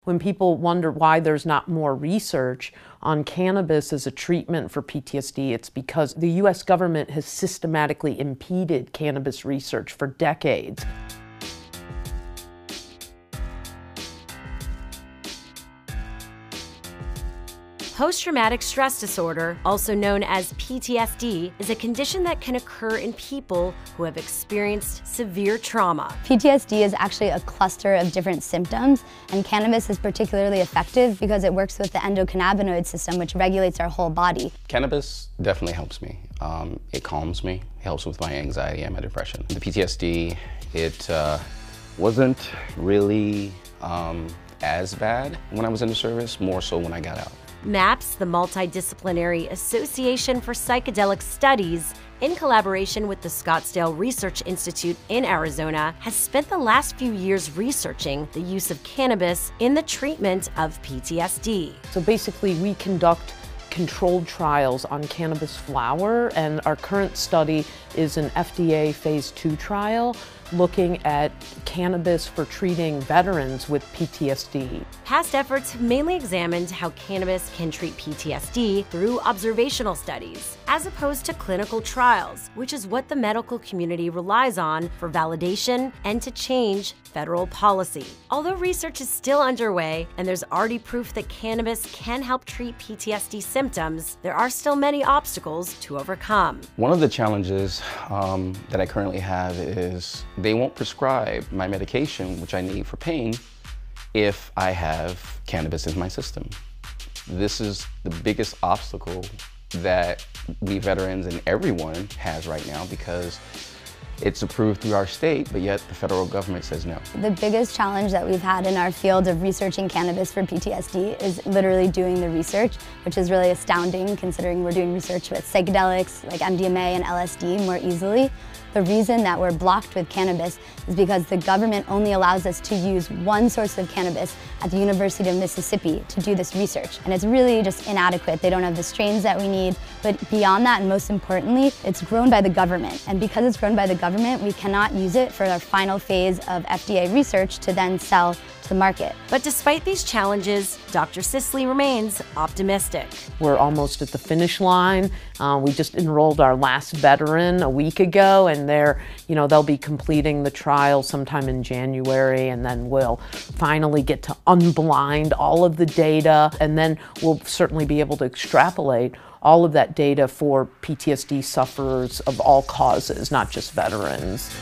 When people wonder why there's not more research on cannabis as a treatment for PTSD, it's because the US government has systematically impeded cannabis research for decades. Post-traumatic stress disorder, also known as PTSD, is a condition that can occur in people who have experienced severe trauma. PTSD is actually a cluster of different symptoms, and cannabis is particularly effective because it works with the endocannabinoid system, which regulates our whole body. Cannabis definitely helps me. It calms me, it helps with my anxiety and my depression. The PTSD, it wasn't really as bad when I was in the service, more so when I got out. MAPS, the Multidisciplinary Association for Psychedelic Studies, in collaboration with the Scottsdale Research Institute in Arizona, has spent the last few years researching the use of cannabis in the treatment of PTSD. So basically, we conduct controlled trials on cannabis flower, and our current study is an FDA phase 2 trial looking at cannabis for treating veterans with PTSD. Past efforts have mainly examined how cannabis can treat PTSD through observational studies, as opposed to clinical trials, which is what the medical community relies on for validation and to change federal policy. Although research is still underway and there's already proof that cannabis can help treat PTSD symptoms, there are still many obstacles to overcome. One of the challenges that I currently have is they won't prescribe my medication, which I need for pain, if I have cannabis in my system. This is the biggest obstacle that we veterans and everyone has right now, because it's approved through our state, but yet the federal government says no. The biggest challenge that we've had in our field of researching cannabis for PTSD is literally doing the research, which is really astounding considering we're doing research with psychedelics like MDMA and LSD more easily. The reason that we're blocked with cannabis is because the government only allows us to use one source of cannabis at the University of Mississippi to do this research. And it's really just inadequate. They don't have the strains that we need. But beyond that, and most importantly, it's grown by the government. And because it's grown by the government, we cannot use it for our final phase of FDA research to then sell to the market. But despite these challenges, Dr. Sisley remains optimistic. We're almost at the finish line. We just enrolled our last veteran a week ago, and they'll be completing the trial sometime in January, and then we'll finally get to unblind all of the data, and then we'll certainly be able to extrapolate all of that data for PTSD sufferers of all causes, not just veterans.